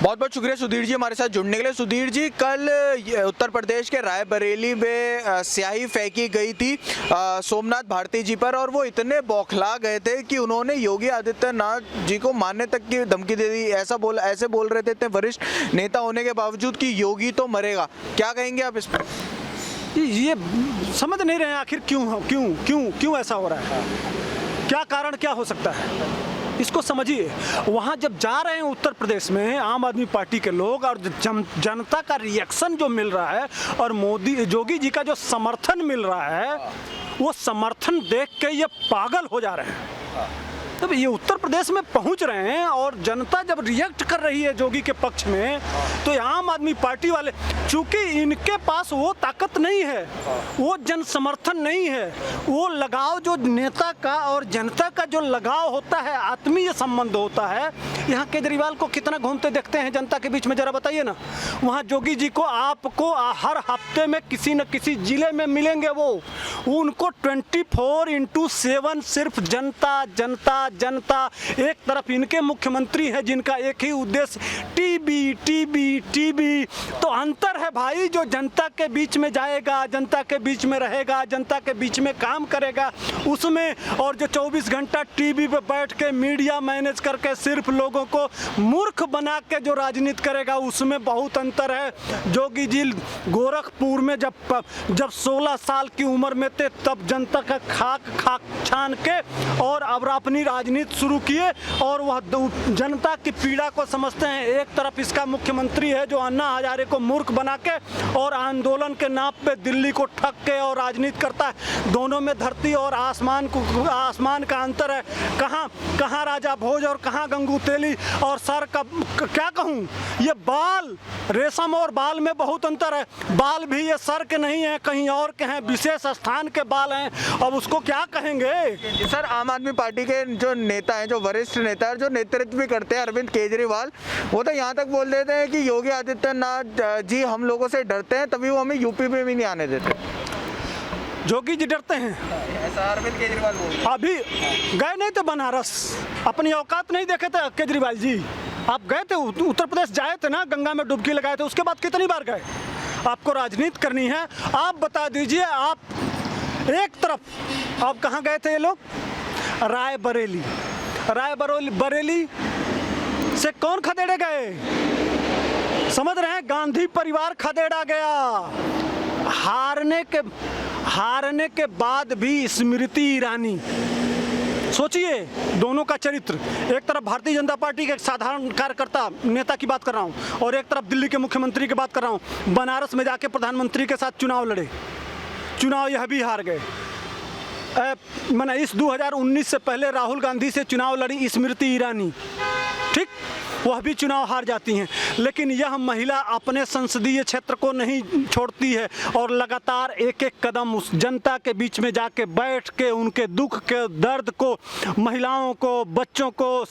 बहुत बहुत शुक्रिया सुधीर जी हमारे साथ जुड़ने के लिए। सुधीर जी, कल उत्तर प्रदेश के रायबरेली में स्याही फेंकी गई थी सोमनाथ भारती जी पर, और वो इतने बौखला गए थे कि उन्होंने योगी आदित्यनाथ जी को मारने तक की धमकी दे दी। ऐसे बोल रहे थे इतने वरिष्ठ नेता होने के बावजूद कि योगी तो मरेगा। क्या कहेंगे आप इस पर? ये समझ नहीं रहे हैं आखिर क्यों ऐसा हो रहा है, क्या कारण क्या हो सकता है, इसको समझिए। वहाँ जब जा रहे हैं उत्तर प्रदेश में आम आदमी पार्टी के लोग, और जनता का रिएक्शन जो मिल रहा है और योगी जी का जो समर्थन मिल रहा है, वो समर्थन देख के ये पागल हो जा रहे हैं। तब ये उत्तर प्रदेश में पहुंच रहे हैं और जनता जब रिएक्ट कर रही है योगी के पक्ष में, तो आम आदमी पार्टी वाले, चूंकि इनके पास वो ताकत नहीं है, वो जन समर्थन नहीं है, वो लगाव जो नेता का और जनता का जो लगाव होता है, आत्मीय संबंध होता है। यहाँ केजरीवाल को कितना घूमते देखते हैं जनता के बीच में, जरा बताइए ना। वहाँ योगी जी को आपको हर हफ्ते में किसी न किसी जिले में मिलेंगे। वो उनको 24/7 सिर्फ जनता जनता जनता। एक तरफ इनके मुख्यमंत्री हैं जिनका एक ही उद्देश्य टीबी टीबी टीबी। तो अंतर है भाई, जो जनता के बीच में जाएगा, जनता के बीच में रहेगा, जनता के बीच में काम करेगा उसमें, और जो 24 घंटा टीवी पे बैठ के मीडिया मैनेज करके सिर्फ लोगों को मूर्ख बना के जो राजनीति करेगा, उसमें बहुत अंतर है। योगी जी गोरखपुर में जब 16 साल की उम्र में थे, तब जनता का खाक छान के और अब अपनी राजनीति शुरू किए, और वह जनता की पीड़ा को समझते हैं। एक तरफ इसका मुख्यमंत्री है जो अन्ना हजारे को मूर्ख बना के और आंदोलन के नाम पे दिल्ली को ठग के और राजनीति करता है। दोनों में धरती और आसमान का अंतर है। कहाँ राजा भोज और कहाँ गंगू तेली। और सर का क्या कहूँ, ये बाल, रेशम और बाल में बहुत अंतर है। बाल भी ये सर के नहीं है, कहीं और के हैं, विशेष स्थान के बाल हैं। अब उसको क्या कहेंगे सर? आम आदमी पार्टी के जो नेता हैं, जो वरिष्ठ नेता है, जो नेतृत्व भी करते हैं, अरविंद केजरीवाल, वो तो यहाँ तक बोल देते हैं कि योगी आदित्यनाथ जी हम लोगों से डरते हैं, तभी वो हमें यूपी में भी नहीं आने देते। योगी जी डरते हैं, ऐसा अरविंद केजरीवाल बोल रहे हैं। अभी गए नहीं थे बनारस, अपनी औकात नहीं देखे थे केजरीवाल जी। आप गए थे उत्तर प्रदेश, जाए थे ना, गंगा में डुबकी लगाए थे, उसके बाद कितनी बार गए? आपको राजनीति करनी है, आप बता दीजिए। आप एक तरफ आप कहाँ गए थे ये लोग? रायबरेली से कौन खदेड़े गए? समझ रहे हैं, गांधी परिवार खदेड़ा गया। हारने के बाद भी स्मृति ईरानी, सोचिए दोनों का चरित्र। एक तरफ भारतीय जनता पार्टी के एक साधारण कार्यकर्ता नेता की बात कर रहा हूँ, और एक तरफ दिल्ली के मुख्यमंत्री की बात कर रहा हूँ। बनारस में जाके प्रधानमंत्री के साथ चुनाव लड़े, चुनाव यह भी हार गए। मैंने इस 2019 से पहले राहुल गांधी से चुनाव लड़ी स्मृति ईरानी, ठीक, वह भी चुनाव हार जाती हैं। लेकिन यह महिला अपने संसदीय क्षेत्र को नहीं छोड़ती है और लगातार एक एक कदम उस जनता के बीच में जाके बैठ के उनके दुख के दर्द को, महिलाओं को, बच्चों को,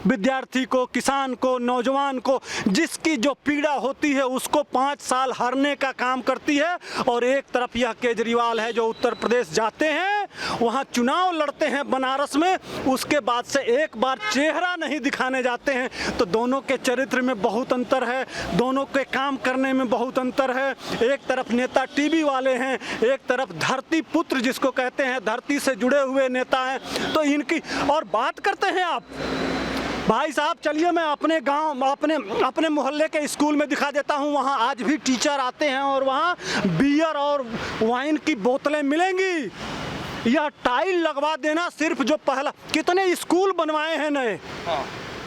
विद्यार्थी को, किसान को, नौजवान को, जिसकी जो पीड़ा होती है उसको 5 साल हरने का काम करती है। और एक तरफ यह केजरीवाल है जो उत्तर प्रदेश जाते हैं, वहाँ चुनाव लड़ते हैं बनारस में, उसके बाद से एक बार चेहरा नहीं दिखाने जाते हैं। तो दोनों के चरित्र में बहुत अंतर है, दोनों के काम करने में बहुत अंतर है। एक तरफ नेता टीवी वाले हैं, एक तरफ धरती पुत्र जिसको कहते हैं, धरती से जुड़े हुए नेता हैं। तो इनकी और बात करते हैं आप, भाई साहब चलिए मैं अपने गांव, अपने मोहल्ले के स्कूल में दिखा देता हूं। वहां आज भी टीचर आते हैं और वहां बियर और वाइन की बोतलें मिलेंगी। यह टाइल लगवा देना सिर्फ जो पहला, कितने स्कूल बनवाए हैं नए,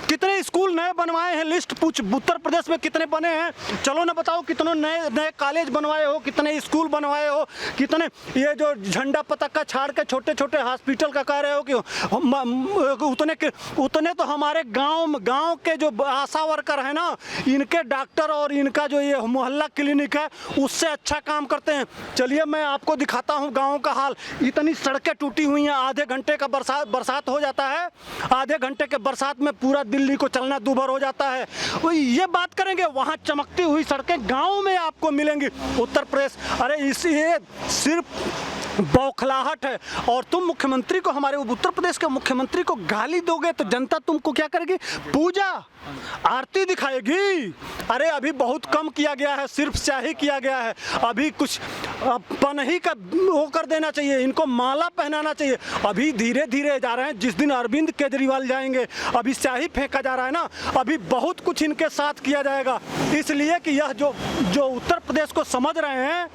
कितने स्कूल नए बनवाए हैं, लिस्ट पूछ उत्तर प्रदेश में कितने बने हैं, चलो ना बताओ। कितने नए कॉलेज बनवाए हो, कितने स्कूल बनवाए हो, कितने ये जो झंडा पताका छाड़ के छोटे छोटे हॉस्पिटल का कह रहे हो कि उतने तो हमारे गांव के जो आशा वर्कर है ना, इनके डॉक्टर और इनका जो ये मोहल्ला क्लिनिक है उससे अच्छा काम करते हैं। चलिए मैं आपको दिखाता हूँ गाँव का हाल। इतनी सड़कें टूटी हुई हैं, आधे घंटे का बरसात हो जाता है, आधे घंटे के बरसात में पूरा दिल्ली को चलना दूभर हो जाता है। वो ये बात करेंगे, वहां चमकती हुई सड़कें गांव में आपको मिलेंगी। उत्तर प्रदेश, अरे इसी सिर्फ बौखलाहट है। और तुम मुख्यमंत्री को, हमारे उत्तर प्रदेश के मुख्यमंत्री को गाली दोगे तो जनता तुमको क्या करेगी? पूजा आरती दिखाएगी। अरे अभी बहुत कम किया गया है, सिर्फ स्याही किया गया है, अभी कुछ पनही का वो कर देना चाहिए, इनको माला पहनाना चाहिए। अभी धीरे धीरे जा रहे हैं, जिस दिन अरविंद केजरीवाल जाएंगे अभी स्याही फेंका जा रहा है ना, अभी बहुत कुछ इनके साथ किया जाएगा। इसलिए कि यह जो उत्तर प्रदेश को समझ रहे हैं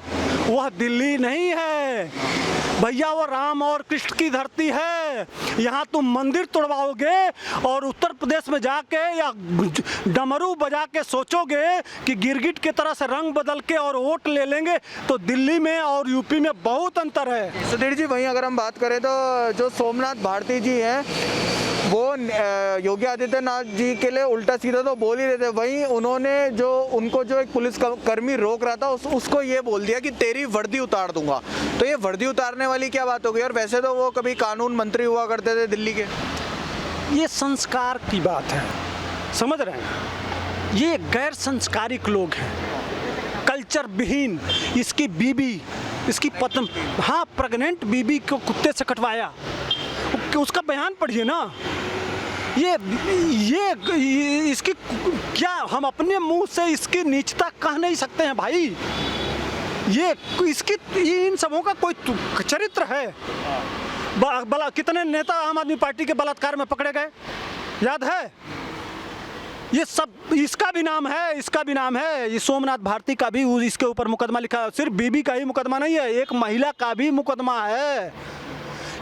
वह दिल्ली नहीं है भैया, वो राम और कृष्ण की धरती है। यहाँ तुम मंदिर तोड़वाओगे और उत्तर प्रदेश में जाके या डमरू बजा के सोचोगे कि गिरगिट की तरह से रंग बदल के और वोट ले लेंगे, तो दिल्ली में और यूपी में बहुत अंतर है। सुधीर जी, वहीं अगर हम बात करें तो जो सोमनाथ भारती जी हैं वो योगी आदित्यनाथ जी के लिए उल्टा सीधा तो बोल ही रहे थे, वहीं उन्होंने उनको जो एक पुलिस कर्मी रोक रहा था उसको ये बोल दिया कि तेरी वर्दी उतार दूंगा। तो ये वर्दी उतारने वाली क्या बात हो गई? और वैसे तो वो कभी कानून मंत्री हुआ करते थे दिल्ली के। ये संस्कार की बात है, समझ रहे हैं? ये गैर संस्कारिक लोग हैं, कल्चर विहीन। इसकी बीबी, इसकी पत्नी, हाँ प्रेग्नेंट बीबी को कुत्ते से कटवाया, उसका बयान पढ़िए ना। ये इसकी क्या, हम अपने मुंह से इसकी नीचता कह नहीं सकते हैं भाई। ये इन सबों का कोई चरित्र है? कितने नेता आम आदमी पार्टी के बलात्कार में पकड़े गए, याद है? ये सब इसका भी नाम है, इसका भी नाम है। ये सोमनाथ भारती का भी इसके ऊपर मुकदमा लिखा है। सिर्फ बीबी का ही मुकदमा नहीं है, एक महिला का भी मुकदमा है।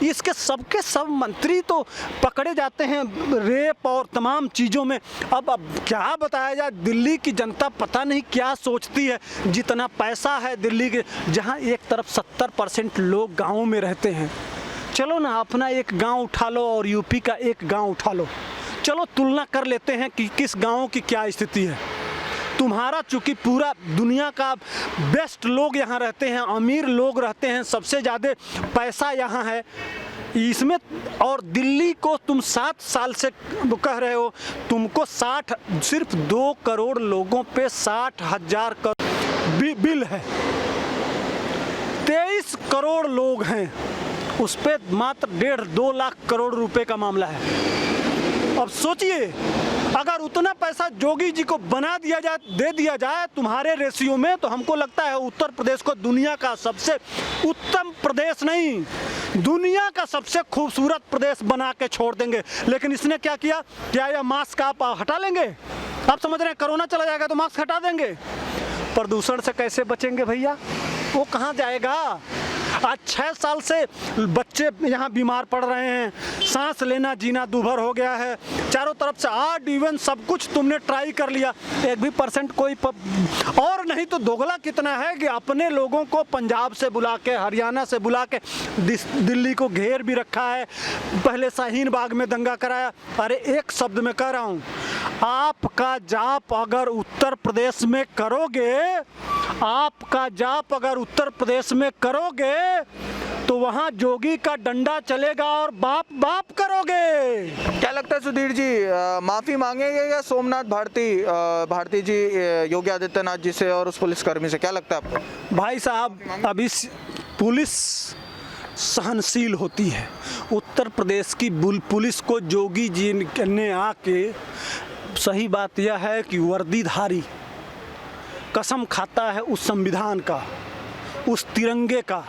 इसके सबके सब मंत्री तो पकड़े जाते हैं रेप और तमाम चीज़ों में। अब क्या बताया जाए, दिल्ली की जनता पता नहीं क्या सोचती है। जितना पैसा है दिल्ली के, जहां एक तरफ 70% लोग गाँव में रहते हैं। चलो ना अपना एक गांव उठा लो और यूपी का एक गांव उठा लो, चलो तुलना कर लेते हैं कि किस गांव की क्या स्थिति है। तुम्हारा चूँकि पूरा दुनिया का बेस्ट लोग यहाँ रहते हैं, अमीर लोग रहते हैं, सबसे ज़्यादा पैसा यहाँ है इसमें। और दिल्ली को तुम 7 साल से कह रहे हो, तुमको सिर्फ 2 करोड़ लोगों पे 60,000 करोड़ बिल है। 23 करोड़ लोग हैं, उस पे मात्र 1.5-2 लाख करोड़ रुपए का मामला है। अब सोचिए, अगर उतना पैसा जोगी जी को दे दिया जाए तुम्हारे रेशियो में, तो हमको लगता है उत्तर प्रदेश को दुनिया का सबसे उत्तम प्रदेश नहीं, दुनिया का सबसे खूबसूरत प्रदेश बना के छोड़ देंगे। लेकिन इसने क्या किया? क्या यह मास्क आप हटा लेंगे? आप समझ रहे हैं कोरोना चला जाएगा तो मास्क हटा देंगे? प्रदूषण से कैसे बचेंगे भैया? वो कहाँ जाएगा? आज 6 साल से बच्चे यहाँ बीमार पड़ रहे हैं, सांस लेना जीना दूभर हो गया है। चारों तरफ से ऑड इवन सब कुछ तुमने ट्राई कर लिया, 1% कोई और नहीं तो दोगला कितना है कि अपने लोगों को पंजाब से बुला के, हरियाणा से बुला के दिल्ली को घेर भी रखा है। पहले शाहीन बाग में दंगा कराया। अरे एक शब्द में कह रहा हूँ, आपका जाप अगर उत्तर प्रदेश में करोगे, आपका जाप अगर उत्तर प्रदेश में करोगे तो वहाँ जोगी का डंडा चलेगा और बाप बाप करोगे। क्या लगता है सुधीर जी, माफी मांगेंगे या सोमनाथ भारती जी योगी आदित्यनाथ जी से और उस पुलिसकर्मी से? क्या लगता है आपको? भाई साहब, अभी पुलिस सहनशील होती है। उत्तर प्रदेश की पुलिस को जोगी जी ने आके, सही बात यह है कि वर्दीधारी कसम खाता है उस संविधान का, उस तिरंगे का,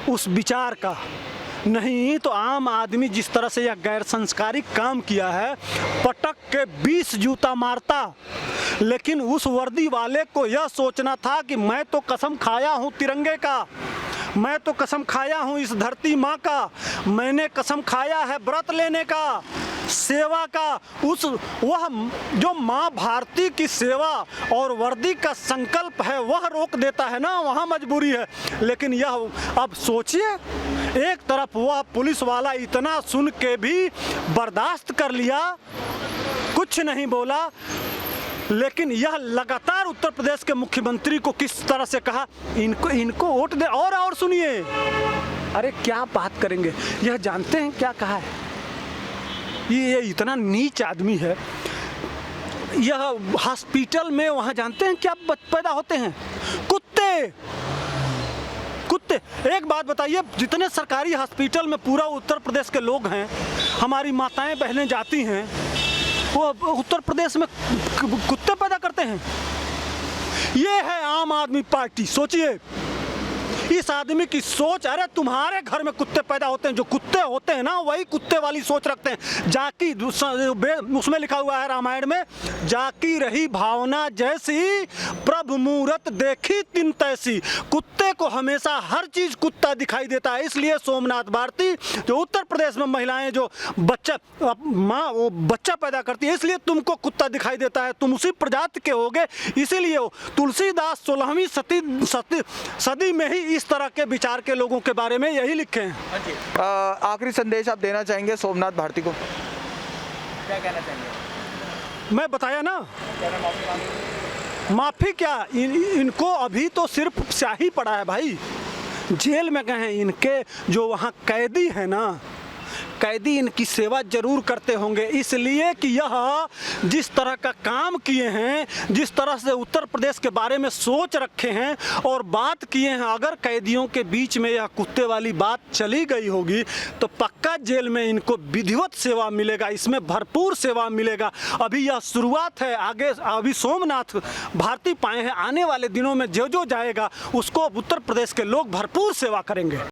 उस विचार का। नहीं तो आम आदमी जिस तरह से यह गैर संस्कारिक काम किया है, पटक के 20 जूता मारता। लेकिन उस वर्दी वाले को यह सोचना था कि मैं तो कसम खाया हूँ तिरंगे का, मैं तो कसम खाया हूँ इस धरती माँ का, मैंने कसम खाया है व्रत लेने का, सेवा का। वह जो माँ भारती की सेवा और वर्दी का संकल्प है वह रोक देता है ना, वहाँ मजबूरी है। लेकिन यह अब सोचिए, एक तरफ वह पुलिस वाला इतना सुन के भी बर्दाश्त कर लिया, कुछ नहीं बोला, लेकिन यह लगातार उत्तर प्रदेश के मुख्यमंत्री को किस तरह से कहा, इनको वोट दे। और सुनिए, अरे क्या बात करेंगे, यह जानते हैं क्या कहा है? ये इतना नीच आदमी है। यह हॉस्पिटल में वहाँ जानते हैं क्या पैदा होते हैं? कुत्ते। कुत्ते, एक बात बताइए, जितने सरकारी हॉस्पिटल में पूरा उत्तर प्रदेश के लोग हैं, हमारी माताएं बहनें जाती हैं, वो उत्तर प्रदेश में कुत्ते पैदा करते हैं। ये है आम आदमी पार्टी। सोचिए, इस आदमी की सोच, अरे तुम्हारे घर में कुत्ते पैदा होते हैं, जो कुत्ते होते हैं ना वही कुत्ते वाली सोच रखते हैं। जाकी उसमें लिखा हुआ है रामायण में, जाकी रही भावना जैसी, प्रभु मूरत देखी तिन तैसी। कुत्ते को हमेशा हर चीज कुत्ता दिखाई देता है। इसलिए सोमनाथ भारती, जो उत्तर प्रदेश में महिलाएं जो बच्चा पैदा करती है, इसलिए तुमको कुत्ता दिखाई देता है, तुम उसी प्रजाति के होगे। इसीलिए तुलसीदास 16वीं सदी में ही इस तरह के विचार के लोगों के बारे में यही लिखे हैं। आखिरी संदेश आप देना चाहेंगे सोमनाथ भारती को, क्या कहना चाहेंगे? मैं बताया ना, माफी क्या, इनको अभी तो सिर्फ स्याही पड़ा है भाई, जेल में गए हैं। इनके जो वहाँ कैदी है ना, कैदी इनकी सेवा जरूर करते होंगे, इसलिए कि यह जिस तरह का काम किए हैं, जिस तरह से उत्तर प्रदेश के बारे में सोच रखे हैं और बात किए हैं, अगर कैदियों के बीच में यह कुत्ते वाली बात चली गई होगी तो पक्का जेल में इनको विधिवत सेवा मिलेगा, इसमें भरपूर सेवा मिलेगा। अभी यह शुरुआत है, आगे अभी सोमनाथ भारती पाए हैं, आने वाले दिनों में जो जो जाएगा उसको उत्तर प्रदेश के लोग भरपूर सेवा करेंगे।